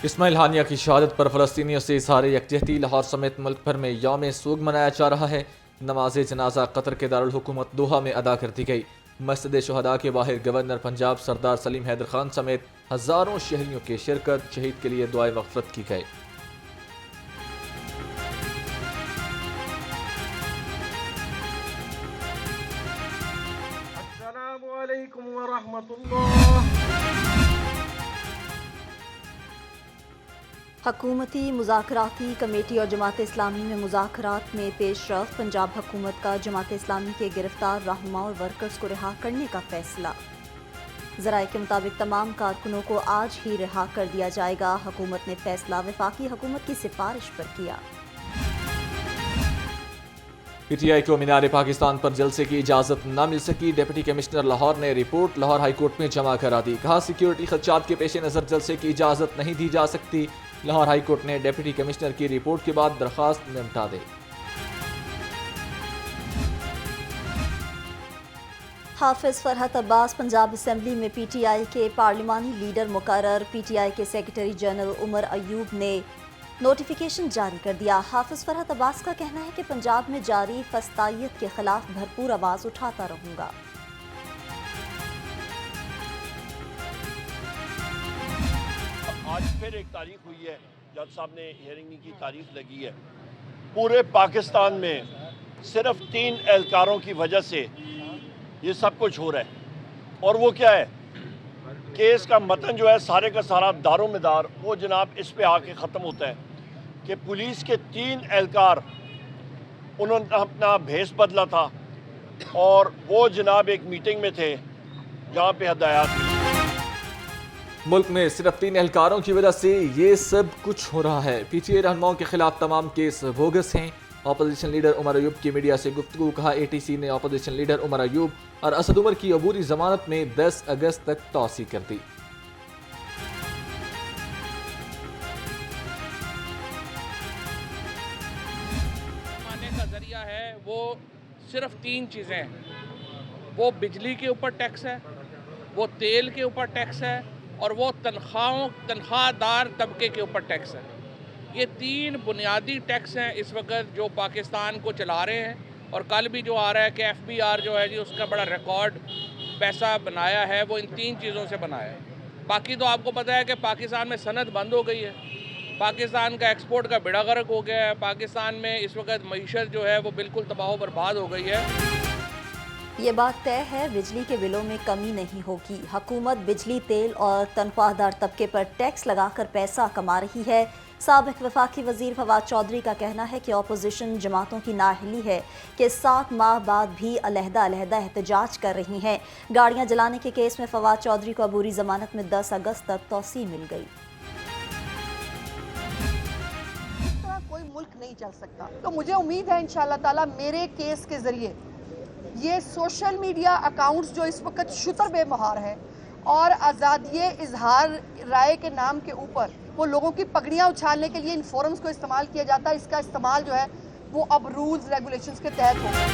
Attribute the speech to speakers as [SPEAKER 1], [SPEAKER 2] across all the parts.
[SPEAKER 1] اسماعیل ہانیہ کی شہادت پر فلسطینیوں سے اظہار یکجہتی لاہور سمیت ملک بھر میں یوم سوگ منایا جا رہا ہے۔ نماز جنازہ قطر کے دارالحکومت دوحہ میں ادا کر دی گئی۔ مسجد شہداء کے باہر گورنر پنجاب سردار سلیم حیدر خان سمیت ہزاروں شہریوں کی شرکت، شہید کے لیے دعائے مغفرت کی گئی۔
[SPEAKER 2] السلام علیکم ورحمۃ اللہ۔
[SPEAKER 3] حکومتی مذاکراتی کمیٹی اور جماعت اسلامی میں مذاکرات میں پیش رفت۔ پنجاب حکومت کا جماعت اسلامی کے گرفتار رہنما اور ورکرز کو رہا کرنے کا فیصلہ۔ ذرائع کے مطابق تمام کارکنوں کو آج ہی رہا کر دیا جائے گا۔ حکومت نے فیصلہ وفاقی حکومت کی سفارش پر کیا۔
[SPEAKER 1] پی ٹی آئی کو مینار پاکستان پر جلسے کی اجازت نہ مل سکی۔ ڈپٹی کمشنر لاہور نے رپورٹ لاہور ہائی کورٹ میں جمع کرا دی۔ کہا سیکیورٹی خدشات کے پیش نظر جلسے کی اجازت نہیں دی جا سکتی۔ لاہور ہائی کورٹ نے ڈپٹی کمشنر کی رپورٹ کے بعد درخواست نمٹا دی۔
[SPEAKER 3] حافظ فرحت عباس پنجاب اسمبلی میں پی ٹی آئی کے پارلیمانی لیڈر مقرر۔ پی ٹی آئی کے سیکرٹری جنرل عمر ایوب نے نوٹیفیکیشن جاری کر دیا۔ حافظ فرحت عباس کا کہنا ہے کہ پنجاب میں جاری فسطائیت کے خلاف بھرپور آواز اٹھاتا رہوں گا۔
[SPEAKER 4] آج پھر ایک تاریخ ہوئی ہے، جج صاحب نے ہیئرنگ کی تاریخ لگی ہے۔ پورے پاکستان میں صرف 3 اہلکاروں کی وجہ سے یہ سب کچھ ہو رہا ہے، اور وہ کیا ہے؟ کیس کا متن جو ہے سارے کا سارا دار و مدار وہ جناب اس پہ آ کے ختم ہوتا ہے کہ پولیس کے 3 اہلکار انہوں نے اپنا بھیس بدلا تھا، اور وہ جناب ایک میٹنگ میں تھے جہاں پہ ہدایات ہوئی۔
[SPEAKER 1] ملک میں صرف 3 اہلکاروں کی وجہ سے یہ سب کچھ ہو رہا ہے۔ پی ٹی آئی رہنماؤں کے خلاف تمام کیس بوگس ہیں۔ اپوزیشن لیڈر عمر ایوب کی میڈیا سے گفتگو۔ کہا اے ٹی سی نے اپوزیشن لیڈر عمر ایوب اور اسد عمر کی عبوری ضمانت میں 10 اگست تک توسیع کر دی۔
[SPEAKER 5] کمانے کا ذریعہ ہے وہ صرف 3 چیزیں ہیں۔ وہ بجلی کے اوپر ٹیکس ہے، وہ تیل کے اوپر ٹیکس ہے، اور وہ تنخواہ دار طبقے کے اوپر ٹیکس ہے۔ یہ 3 بنیادی ٹیکس ہیں اس وقت جو پاکستان کو چلا رہے ہیں، اور کل بھی جو آ رہا ہے کہ ایف بی آر جو ہے جی اس کا بڑا ریکارڈ پیسہ بنایا ہے، وہ ان 3 چیزوں سے بنایا ہے۔ باقی تو آپ کو پتہ ہے کہ پاکستان میں صنعت بند ہو گئی ہے، پاکستان کا ایکسپورٹ کا بیڑا غرق ہو گیا ہے، پاکستان میں اس وقت معیشت جو ہے وہ بالکل تباہ و برباد ہو گئی ہے۔
[SPEAKER 3] یہ بات طے ہے بجلی کے بلوں میں کمی نہیں ہوگی۔ حکومت بجلی، تیل اور تنخواہ دار طبقے پر ٹیکس لگا کر پیسہ کما رہی ہے۔ سابق وفاقی وزیر فواد چودھری کا کہنا ہے کہ اپوزیشن جماعتوں کی نااہلی ہے کہ 7 ماہ بعد بھی علیحدہ علیحدہ احتجاج کر رہی ہیں۔ گاڑیاں جلانے کے کیس میں فواد چودھری کو عبوری ضمانت میں 10 اگست تک توسیع مل گئی۔
[SPEAKER 6] کوئی ملک نہیں چل سکتا، تو مجھے امید ہے انشاءاللہ تعالی میرے کیس کے ذریعے یہ سوشل میڈیا اکاؤنٹس جو اس وقت شتر بے مہار ہے اور آزادی اظہار رائے کے نام کے اوپر وہ لوگوں کی پگڑیاں اچھالنے کے لیے ان فورمز کو استعمال کیا جاتا ہے، اس کا استعمال جو ہے وہ اب رولز ریگولیشنز کے تحت ہوگا۔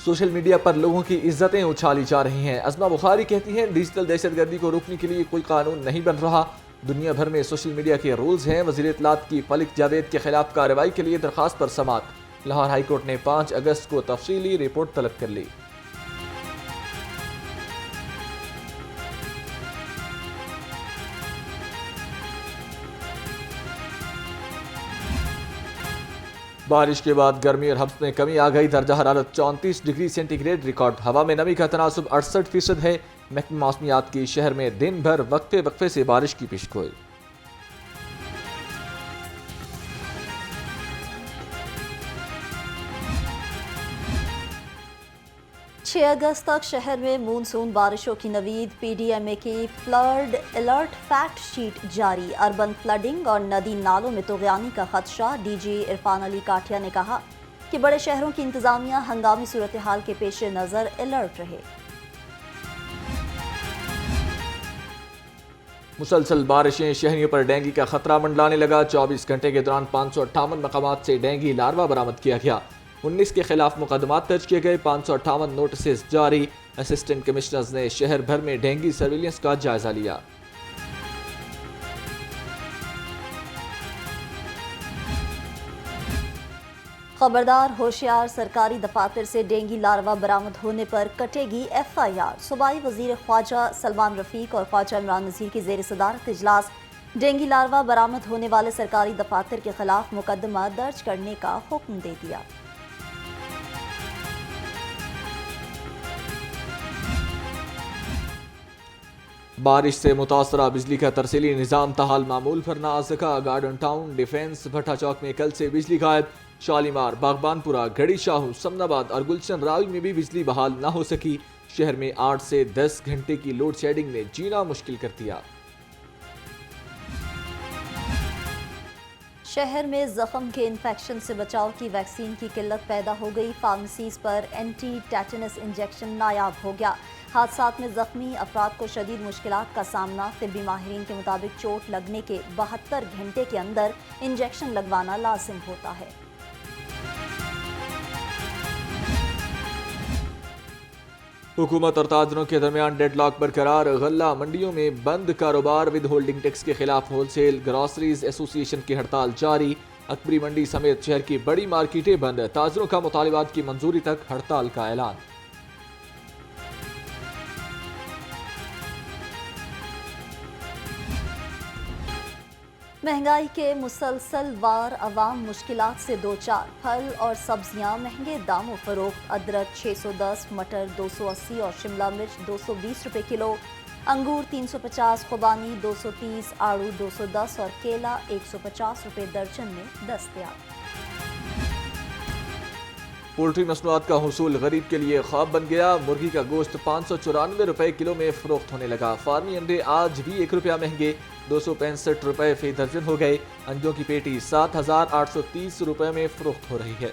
[SPEAKER 1] سوشل میڈیا پر لوگوں کی عزتیں اچھالی جا رہی ہیں۔ ازما بخاری کہتی ہیں ڈیجیٹل دہشت گردی کو روکنے کے لیے کوئی قانون نہیں بن رہا، دنیا بھر میں سوشل میڈیا کے رولز ہیں۔ وزیر اطلاعات کی فلک جاوید کے خلاف کارروائی کے لیے درخواست پر سماعت۔ لاہور ہائی کورٹ نے 5 اگست کو تفصیلی رپورٹ طلب کر لی۔ بارش کے بعد گرمی اور ہبس میں کمی آ گئی۔ درجہ حرارت 34 ڈگری سینٹی گریڈ ریکارڈ۔ ہوا میں نمی کا تناسب 68% ہے۔ محکمہ موسمیات کی شہر میں دن بھر وقفے وقفے سے بارش کی پیشگوئی۔
[SPEAKER 3] 6 اگست تک شہر میں مونسون بارشوں کی نوید۔ پی ڈی ایم اے کی فلڈ الرٹ فیکٹ شیٹ جاری۔ اربن فلڈنگ اور ندی نالوں میں طغیانی کا خدشہ۔ ڈی جی عرفان علی کاٹھیا نے کہا کہ بڑے شہروں کی انتظامیہ ہنگامی صورتحال کے پیش نظر الرٹ رہے۔
[SPEAKER 1] مسلسل بارشیں شہریوں پر ڈینگی کا خطرہ منڈلانے لگا۔ 24 گھنٹے کے دوران 558 مقامات سے ڈینگی لاروا برآمد کیا گیا۔ 19 کے خلاف مقدمات درج کیے گئے۔ 558 نوٹسز جاری۔ اسسٹنٹ کمشنرز نے شہر بھر میں ڈینگی سرویلنس کا جائزہ لیا۔
[SPEAKER 3] खबरदार होशियार, सरकारी दफातर से डेंगू लार्वा बरामद होने पर कटेगी FIR। सूबाई वजीर ख्वाजा सलमान रफीक और ख्वाजा इमरान नज़ीर की ज़ेर सदारत इजलास। डेंगू लार्वा बरामद होने वाले सरकारी दफातर के खिलाफ मुकदमा दर्ज करने का हुक्म दे दिया।
[SPEAKER 1] बारिश से मुतासरा बिजली का तरसीली निज़ाम तहाल मामूल पर ना आ सका। गार्डन टाउन, डिफेंस, भट्टा चौक में कल से बिजली गायब। शालीमार, बागबानपुरा, घड़ी शाहू, समनाबाद और गुलशन रावी में भी बिजली बहाल ना हो सकी। शहर में 8 से 10 घंटे की लोड शेडिंग ने जीना मुश्किल कर दिया।
[SPEAKER 3] शहर में जख्म के इन्फेक्शन से बचाव की वैक्सीन की किल्लत पैदा हो गई। फार्मेसीज पर एंटी टेटनस इंजेक्शन नायाब हो गया। हादसात में जख्मी अफराद को शदीद मुश्किलात का सामना। तिब्बी माहिरीन के मुताबिक चोट लगने के 72 घंटे के अंदर इंजेक्शन लगवाना लाजिम होता है।
[SPEAKER 1] हुकूमत और ताजरों के दरमियान डेडलॉक बरकरार। गल्ला मंडियों में बंद कारोबार। विद होल्डिंग टैक्स के खिलाफ होलसेल ग्रॉसरीज एसोसिएशन की हड़ताल जारी। अकबरी मंडी समेत शहर की बड़ी मार्केटें बंद। ताजरों का मुतालिबात की मंजूरी तक हड़ताल का ऐलान।
[SPEAKER 3] महंगाई के मुसलसल वार अवाम मुश्किलात से दो चार। फल और सब्जियां महंगे दामों फरोख्त। अदरक 610, मटर 280 और शिमला मिर्च 220 रुपए किलो। अंगूर 350, खुबानी 230, आड़ू 210 और केला 150 रुपए दर्जन में दस्तयाब।
[SPEAKER 1] पोल्ट्री मसनूआत का हुसूल गरीब के लिए ख्वाब बन गया। मुर्गी का गोश्त 594 रुपए किलो में फरोख्त होने लगा। फार्मी अंडे आज भी 1 रुपया महंगे, 265 रुपए फी दर्जन हो गए। अंडों की पेटी 7,830 रुपए में फरोख्त हो रही है।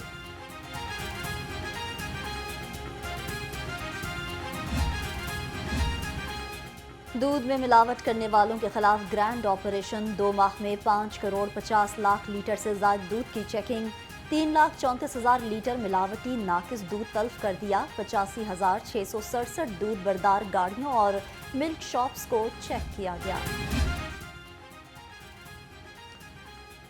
[SPEAKER 3] दूध में मिलावट करने वालों के खिलाफ ग्रैंड ऑपरेशन। 2 माह में 5 करोड़ 50 लाख लीटर से ज्यादा दूध की चेकिंग। 3,34,000 लीटर मिलावटी नाकिस दूध तल्फ कर दिया। 85,667 दूध बरदार गाड़ियों और मिल्क शॉप्स को चेक किया गया।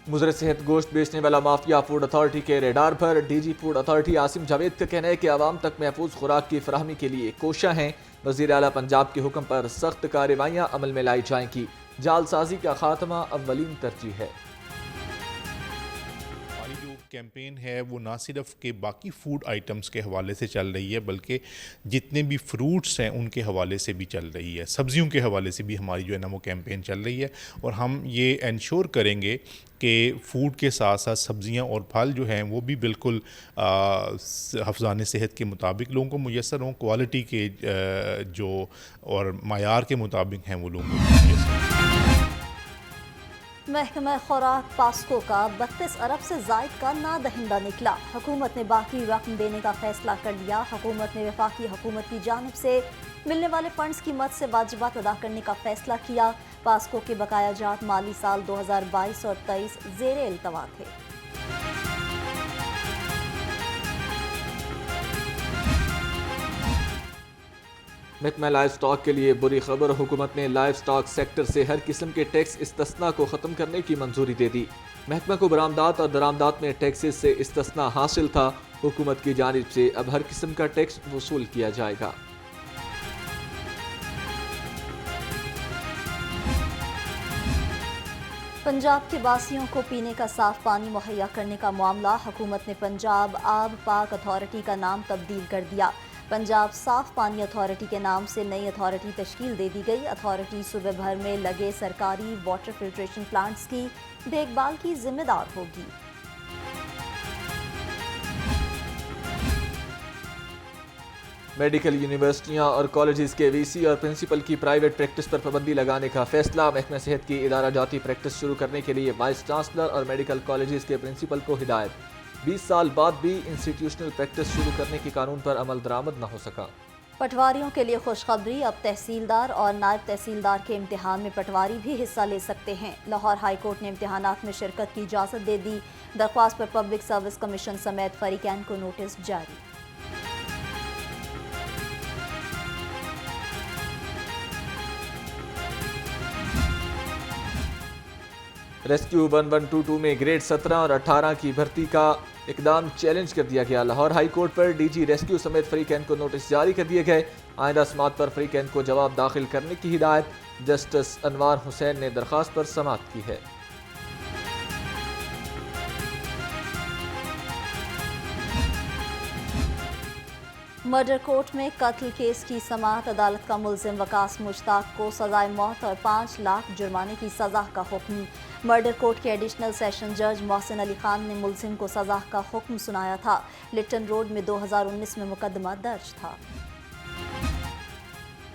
[SPEAKER 1] मुजर सेहत गोश्त बेचने वाला माफिया फूड अथॉरिटी के रेडार पर। DG food authority Asim Javed का कहना है कि आवाम तक महफूज खुराक की फराहमी के लिए कोशियां हैं। वजीर आला पंजाब के हुक्म पर सख्त कार्रवाइयां अमल में लाई जाएंगी। जालसाजी का खात्मा अव्वलीन तरजीह है।
[SPEAKER 7] कैंपेन है वो ना सिर्फ के बाकी फूड आइटम्स के हवाले से चल रही है, बल्कि जितने भी फ्रूट्स हैं उनके हवाले से भी चल रही है। सब्जियों के हवाले से भी हमारी जो है ना वो कैंपेन चल रही है। और हम ये इंश्योर करेंगे कि फ़ूड के साथ साथ सब्जियां और फल जो हैं वो भी बिल्कुल हफ्ज़ान सेहत के मुताबिक लोगों को मुयसर हों, क्वालिटी के जो और मायार के मुताबिक हैं वो लोगों को मुयसर हों।
[SPEAKER 3] महकमा खुराक पास्को का 32 अरब से जायद का नादहिंदा निकला। हुकूमत ने बाकी रकम देने का फैसला कर लिया। हुकूमत ने वफाकी हुकूमत की जानिब से मिलने वाले फंड्स की मद से वाजिबात अदा करने का फैसला किया। पास्को के बकाया जात माली साल 2022 और 23 ज़ेरे इल्तवा थे।
[SPEAKER 1] महकमा लाइव स्टॉक के लिए बुरी खबर। हुकूमत ने लाइव स्टॉक सेक्टर से हर किस्म के टैक्स इस्तिस्ना को ख़त्म करने की मंजूरी दे दी। महकमा को बरामदात और दरामदात में टैक्सेस से इस्तिस्ना हासिल था। हुकूमत की जानिब से अब हर किस्म का टैक्स वसूल किया जाएगा।
[SPEAKER 3] पंजाब के बासियों को पीने का साफ पानी मुहैया करने का मामला। हुकूमत ने पंजाब आब पाक अथॉरिटी का नाम तब्दील कर दिया। पंजाब साफ पानी अथॉरिटी के नाम से नई अथॉरिटी तश्कील दे दी गई। अथॉरिटी सूबे भर में लगे सरकारी वाटर फिल्ट्रेशन प्लांट्स की देखभाल की जिम्मेदार होगी।
[SPEAKER 1] मेडिकल यूनिवर्सिटियां और कॉलेजेस के वीसी और प्रिंसिपल की प्राइवेट प्रैक्टिस पर पाबंदी लगाने का फैसला। महकमा सेहत की इदारा जाती प्रैक्टिस शुरू करने के लिए वाइस चांसलर और मेडिकल कॉलेजेस के प्रिंसिपल को हिदायत। 20 साल बाद भी इंस्टीट्यूशनल प्रैक्टिस शुरू करने के कानून पर अमल दरामद न हो सका।
[SPEAKER 3] पटवारियों के लिए खुशखबरी। अब तहसीलदार और नायब तहसीलदार के इम्तिहान में पटवारी भी हिस्सा ले सकते हैं। लाहौर हाई कोर्ट ने इम्तिहानात में शिरकत की इजाज़त दे दी। दरख्वास्त पर पब्लिक सर्विस कमीशन समेत फरीकैन को नोटिस जारी।
[SPEAKER 1] रेस्क्यू 1122 में ग्रेड 17 और 18 की भर्ती का इकदाम चैलेंज कर दिया गया। लाहौर हाई कोर्ट पर डीजी रेस्क्यू समेत फरीकैन को नोटिस जारी कर दिए गए। आइंदा समात पर फरीकैन को जवाब दाखिल करने की हिदायत जस्टिस अनवार हुसैन ने दरख्वास्त पर समात की है।
[SPEAKER 3] मर्डर कोर्ट में कत्ल केस की समाअत। अदालत का मुल्जिम वकास मुश्ताक को सजाए मौत और 5 लाख जुर्माने की सजा का हुक्म। मर्डर कोर्ट के एडिशनल सेशन जज मोहसिन अली खान ने मुल्जिम को सजा का हुक्म सुनाया था। लिटन रोड में 2019 में मुकदमा दर्ज था।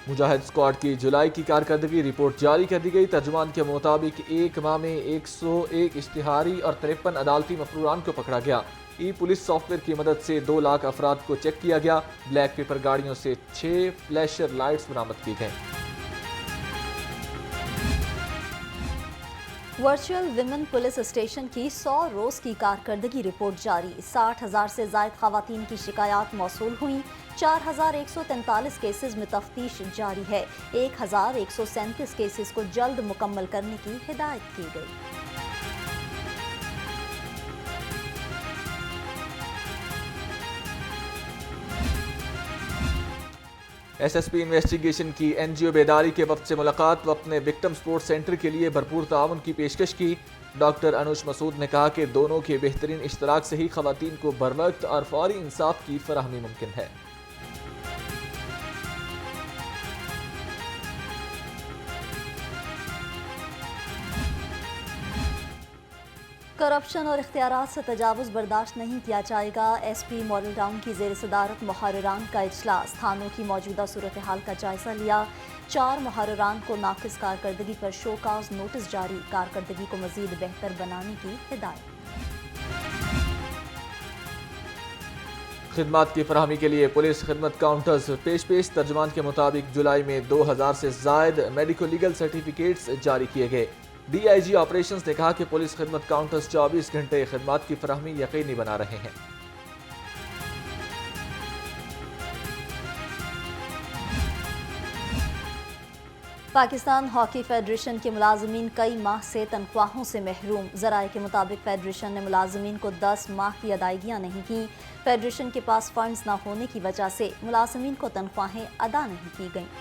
[SPEAKER 1] मुजाहिद स्क्वाड की जुलाई की कारकर्दगी रिपोर्ट जारी कर दी गई। तर्जुमान के मुताबिक एक माह में 101 इश्तिहारी और 53 अदालती मफरूरान को पकड़ा गया। ई पुलिस सॉफ्टवेयर की मदद से 2 लाख अफराद को चेक किया गया। ब्लैक पेपर गाड़ियों से 6 फ्लैशर लाइट्स बरामद की गई।
[SPEAKER 3] वर्चुअल विमेन पुलिस स्टेशन की 100 रोज की कारकर्दगी रिपोर्ट जारी। 60,000 से जायद खवातीन की शिकायत मौसूल हुई। 4,143 केसेस में तफ्तीश जारी है। 1,137 केसेस को जल्द मुकम्मल करने की हिदायत की गई।
[SPEAKER 1] एसएसपी इन्वेस्टिगेशन की एनजीओ बेदारी के वक्त से मुलाकात। वक्त ने विक्टिम सपोर्ट सेंटर के लिए भरपूर ताउन की पेशकश की। डॉक्टर अनुज मसूद ने कहा कि दोनों के बेहतरीन इश्तराक से ही खवातीन को बरवक्त और फौरी इंसाफ की फराहमी मुमकिन है।
[SPEAKER 3] करप्शन और इख्तियारात से तजावुज़ बर्दाश्त नहीं किया जाएगा। एसपी मॉडल टाउन की ज़ेर सदारत मुहर्रिरान का इजलास। थानों की मौजूदा सूरत हाल का जायजा लिया। 4 मुहर्रिरान को नाक़िस कारकर्दगी पर शोकाज नोटिस जारी। कारकर्दगी को मज़ीद बेहतर बनाने की हिदायत।
[SPEAKER 1] खिदमात की फराहमी के लिए पुलिस खिदमत काउंटर्स पेश। तर्जुमान के मुताबिक जुलाई में 2000 से जायद मेडिको लीगल सर्टिफिकेट्स जारी किए गए। डीआईजी ऑपरेशंस ने कहा कि पुलिस खिदमत काउंटर्स 24 घंटे खिदमात की फराहमी यकीनी बना रहे हैं।
[SPEAKER 3] पाकिस्तान हॉकी फेडरेशन के मुलाजमीन कई माह से तनख्वाहों से महरूम। ज़राए के मुताबिक फेडरेशन ने मुलाजमीन को 10 माह की अदायगियाँ नहीं की। फेडरेशन के पास फंड्स न होने की वजह से मुलाजमीन को तनख्वाहें अदा नहीं की गईं।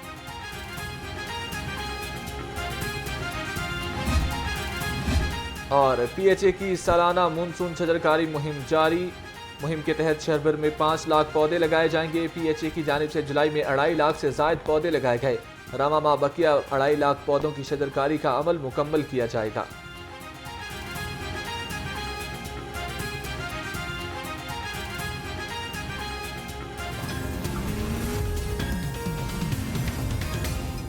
[SPEAKER 1] और पीएचए की सालाना मानसून शजरकारी मुहिम जारी। मुहिम के तहत शहर भर में 5 लाख पौधे लगाए जाएंगे। पीएचए की जानिब से जुलाई में 2.5 लाख से जायद पौधे लगाए गए। रवा माह बकिया 2.5 लाख पौधों की शजरकारी का अमल मुकम्मल किया जाएगा।